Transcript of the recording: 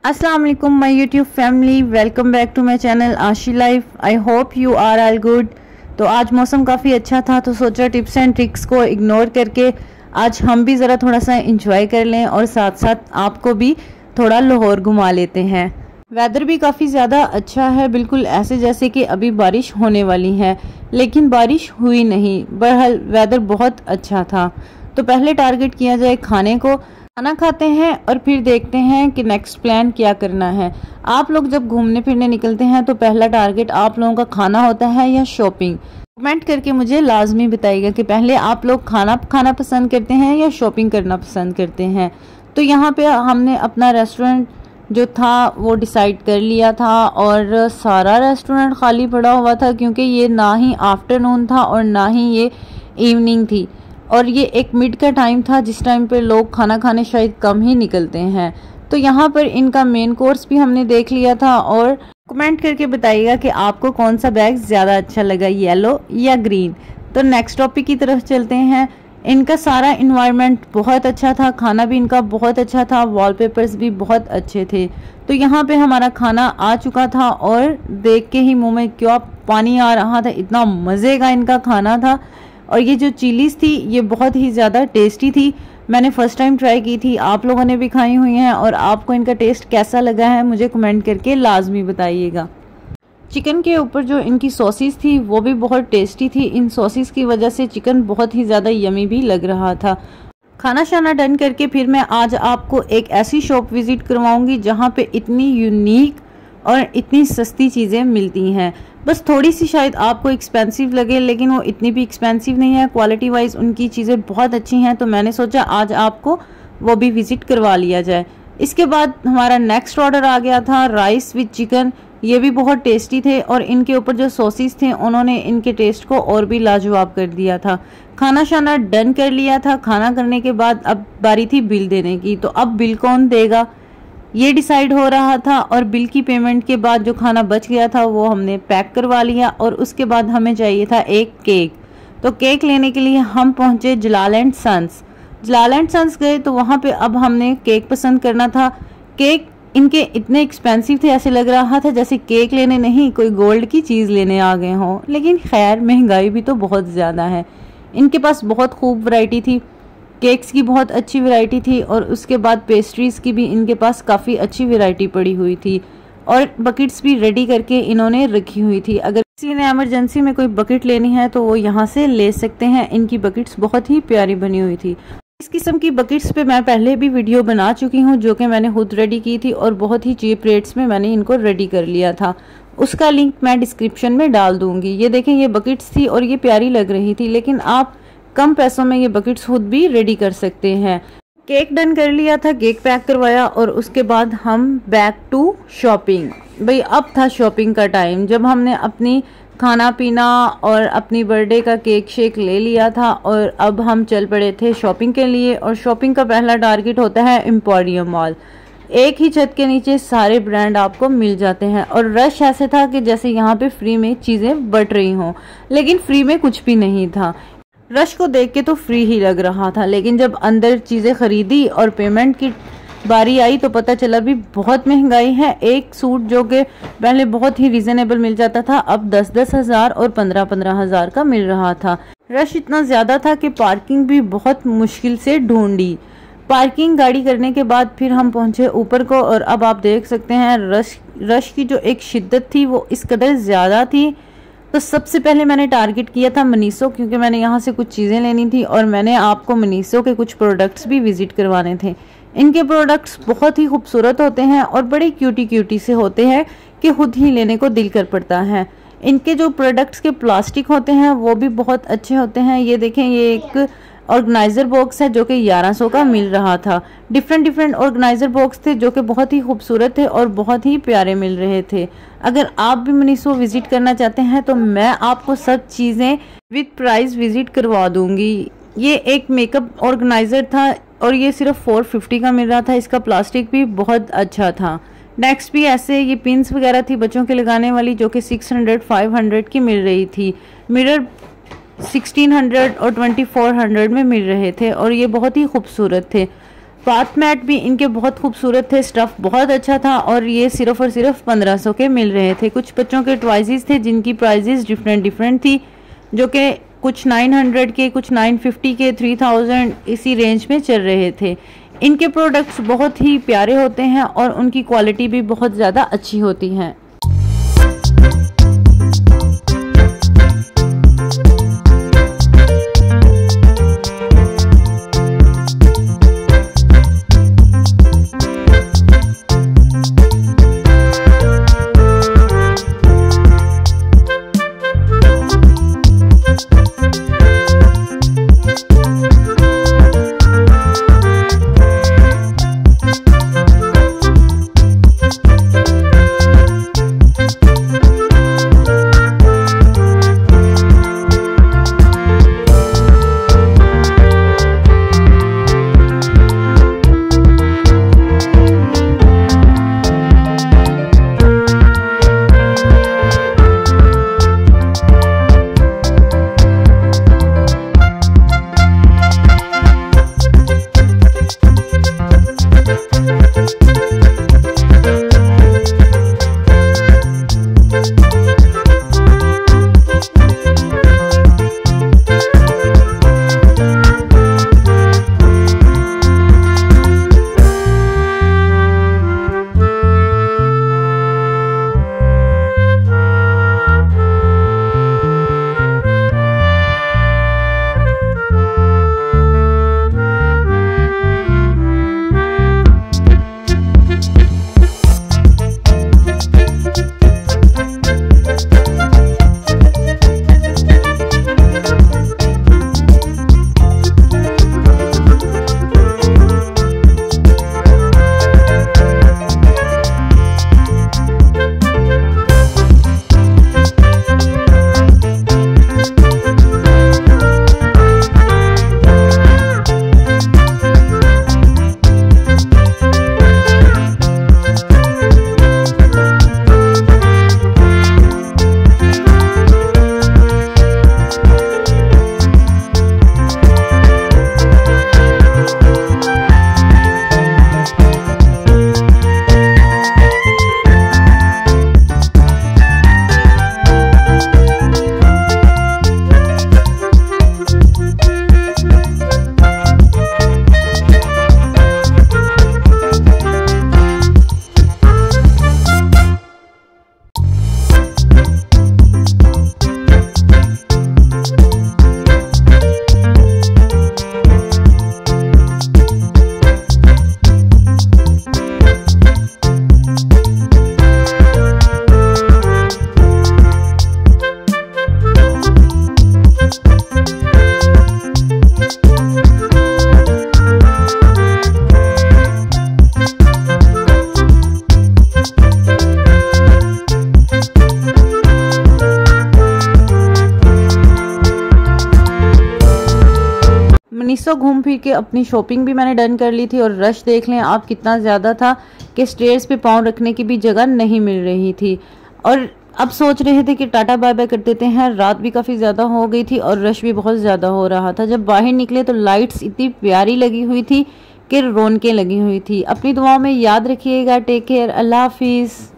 अस्सलाम वालेकुम my YouTube family, welcome back to my channel Ashi life. I hope you are all good. तो आज मौसम काफ़ी अच्छा था तो सोचा टिप्स एंड ट्रिक्स को इग्नोर करके आज हम भी ज़रा थोड़ा सा इंजॉय कर लें और साथ साथ आपको भी थोड़ा लाहौर घुमा लेते हैं। वेदर भी काफ़ी ज़्यादा अच्छा है, बिल्कुल ऐसे जैसे कि अभी बारिश होने वाली है, लेकिन बारिश हुई नहीं। बहरहाल वेदर बहुत अच्छा था। तो पहले टारगेट किया जाए खाने को, खाना खाते हैं और फिर देखते हैं कि नेक्स्ट प्लान क्या करना है। आप लोग जब घूमने फिरने निकलते हैं तो पहला टारगेट आप लोगों का खाना होता है या शॉपिंग? कमेंट करके मुझे लाजमी बताइएगा कि पहले आप लोग खाना खाना पसंद करते हैं या शॉपिंग करना पसंद करते हैं। तो यहाँ पे हमने अपना रेस्टोरेंट जो था वो डिसाइड कर लिया था और सारा रेस्टोरेंट खाली पड़ा हुआ था, क्योंकि ये ना ही आफ्टरनून था और ना ही ये इवनिंग थी, और ये एक मिड का टाइम था जिस टाइम पे लोग खाना खाने शायद कम ही निकलते हैं। तो यहाँ पर इनका मेन कोर्स भी हमने देख लिया था। और कमेंट करके बताइएगा कि आपको कौन सा बैग ज़्यादा अच्छा लगा, येलो या ग्रीन। तो नेक्स्ट टॉपिक की तरफ चलते हैं। इनका सारा इन्वायरमेंट बहुत अच्छा था, खाना भी इनका बहुत अच्छा था, वॉलपेपर्स भी बहुत अच्छे थे। तो यहाँ पे हमारा खाना आ चुका था और देख के ही मुँह में क्यों पानी आ रहा था, इतना मज़े का इनका खाना था। और ये जो चिलीज़ थी ये बहुत ही ज़्यादा टेस्टी थी। मैंने फ़र्स्ट टाइम ट्राई की थी, आप लोगों ने भी खाई हुई हैं, और आपको इनका टेस्ट कैसा लगा है मुझे कमेंट करके लाजमी बताइएगा। चिकन के ऊपर जो इनकी सॉसेस थी वो भी बहुत टेस्टी थी। इन सॉसेस की वजह से चिकन बहुत ही ज़्यादा यमी भी लग रहा था। खाना शाना डन करके फिर मैं आज आपको एक ऐसी शॉप विज़िट करवाऊँगी जहाँ पे इतनी यूनिक और इतनी सस्ती चीज़ें मिलती हैं। बस थोड़ी सी शायद आपको एक्सपेंसिव लगे, लेकिन वो इतनी भी एक्सपेंसिव नहीं है। क्वालिटी वाइज उनकी चीज़ें बहुत अच्छी हैं, तो मैंने सोचा आज आपको वो भी विज़िट करवा लिया जाए। इसके बाद हमारा नेक्स्ट ऑर्डर आ गया था राइस विद चिकन। ये भी बहुत टेस्टी थे और इनके ऊपर जो सॉसेस थे उन्होंने इनके टेस्ट को और भी लाजवाब कर दिया था। खाना शाना डन कर लिया था। खाना करने के बाद अब बारी थी बिल देने की। तो अब बिल कौन देगा ये डिसाइड हो रहा था, और बिल की पेमेंट के बाद जो खाना बच गया था वो हमने पैक करवा लिया। और उसके बाद हमें चाहिए था एक केक। तो केक लेने के लिए हम पहुंचे Jalal and sons. Jalal and sons गए तो वहाँ पे अब हमने केक पसंद करना था। केक इनके इतने एक्सपेंसिव थे, ऐसे लग रहा था जैसे केक लेने नहीं कोई गोल्ड की चीज़ लेने आ गए हों। लेकिन खैर महंगाई भी तो बहुत ज़्यादा है। इनके पास बहुत खूब वैरायटी थी, केक्स की बहुत अच्छी वैरायटी थी, और उसके बाद पेस्ट्रीज़ की भी इनके पास काफ़ी अच्छी वैरायटी पड़ी हुई थी, और बकेट्स भी रेडी करके इन्होंने रखी हुई थी। अगर किसी ने इमरजेंसी में कोई बकेट लेनी है तो वो यहाँ से ले सकते हैं। इनकी बकेट्स बहुत ही प्यारी बनी हुई थी। इस किस्म की बकेट्स पे मैं पहले भी वीडियो बना चुकी हूँ जो कि मैंने खुद रेडी की थी, और बहुत ही चीप रेट्स में मैंने इनको रेडी कर लिया था। उसका लिंक मैं डिस्क्रिप्शन में डाल दूंगी। ये देखें, ये बकेट्स थी और ये प्यारी लग रही थी, लेकिन आप कम पैसों में ये बकेट्स खुद भी रेडी कर सकते हैं। केक डन कर लिया था, केक पैक करवाया, और उसके बाद हम बैक टू शॉपिंग। भाई अब था शॉपिंग का टाइम, जब हमने अपनी खाना पीना और अपनी बर्थडे का केक शेक ले लिया था, और अब हम चल पड़े थे शॉपिंग के लिए। और शॉपिंग का पहला टारगेट होता है एम्पोरियम मॉल। एक ही छत के नीचे सारे ब्रांड आपको मिल जाते हैं, और रश ऐसे था कि जैसे यहाँ पे फ्री में चीज़ें बट रही हों, लेकिन फ्री में कुछ भी नहीं था। रश को देख के तो फ्री ही लग रहा था, लेकिन जब अंदर चीज़ें खरीदी और पेमेंट की बारी आई तो पता चला भी बहुत महंगाई है। एक सूट जो कि पहले बहुत ही रीजनेबल मिल जाता था अब 10-10 हज़ार और 15-15 हज़ार का मिल रहा था। रश इतना ज़्यादा था कि पार्किंग भी बहुत मुश्किल से ढूंढी। पार्किंग गाड़ी करने के बाद फिर हम पहुंचे ऊपर को, और अब आप देख सकते हैं रश की जो एक शिद्दत थी वो इस कदर ज़्यादा थी। तो सबसे पहले मैंने टारगेट किया था मनीषो, क्योंकि मैंने यहाँ से कुछ चीज़ें लेनी थी, और मैंने आपको मनीषो के कुछ प्रोडक्ट्स भी विजिट करवाने थे। इनके प्रोडक्ट्स बहुत ही खूबसूरत होते हैं और बड़े क्यूटी से होते हैं कि खुद ही लेने को दिल कर पड़ता है। इनके जो प्रोडक्ट्स के प्लास्टिक होते हैं वो भी बहुत अच्छे होते हैं। ये देखें, ये एक ऑर्गेनाइज़र बॉक्स है जो कि 1100 का मिल रहा था। डिफरेंट ऑर्गेनाइज़र बॉक्स थे जो कि बहुत ही खूबसूरत थे और बहुत ही प्यारे मिल रहे थे। अगर आप भी मनीषो विजिट करना चाहते हैं तो मैं आपको सब चीज़ें विद प्राइस विजिट करवा दूंगी। ये एक मेकअप ऑर्गेनाइज़र था और ये सिर्फ 450 का मिल रहा था। इसका प्लास्टिक भी बहुत अच्छा था। नेक्स्ट भी ऐसे ये पिन्स वगैरह थी बच्चों के लगाने वाली, जो कि 600-500 की मिल रही थी। मिरर 1600 और 2400 में मिल रहे थे, और ये बहुत ही खूबसूरत थे। बाथ मैट भी इनके बहुत खूबसूरत थे, स्टफ़ बहुत अच्छा था और ये सिर्फ और सिर्फ 1500 के मिल रहे थे। कुछ बच्चों के टॉयज़ थे जिनकी प्राइजेस डिफरेंट थी, जो कि कुछ 900 के, कुछ 950 के, 3000 इसी रेंज में चल रहे थे। इनके प्रोडक्ट्स बहुत ही प्यारे होते हैं और उनकी क्वालिटी भी बहुत ज़्यादा अच्छी होती है। मनीषा घूम फिर के अपनी शॉपिंग भी मैंने डन कर ली थी और रश देख लें आप कितना ज़्यादा था कि स्टेयर्स पे पाँव रखने की भी जगह नहीं मिल रही थी। और अब सोच रहे थे कि टाटा बाय बाय कर देते हैं, रात भी काफ़ी ज़्यादा हो गई थी और रश भी बहुत ज़्यादा हो रहा था। जब बाहर निकले तो लाइट्स इतनी प्यारी लगी हुई थी कि रौनकें लगी हुई थी। अपनी दुआओं में याद रखिएगा। टेक केयर, अल्लाह हाफिज़।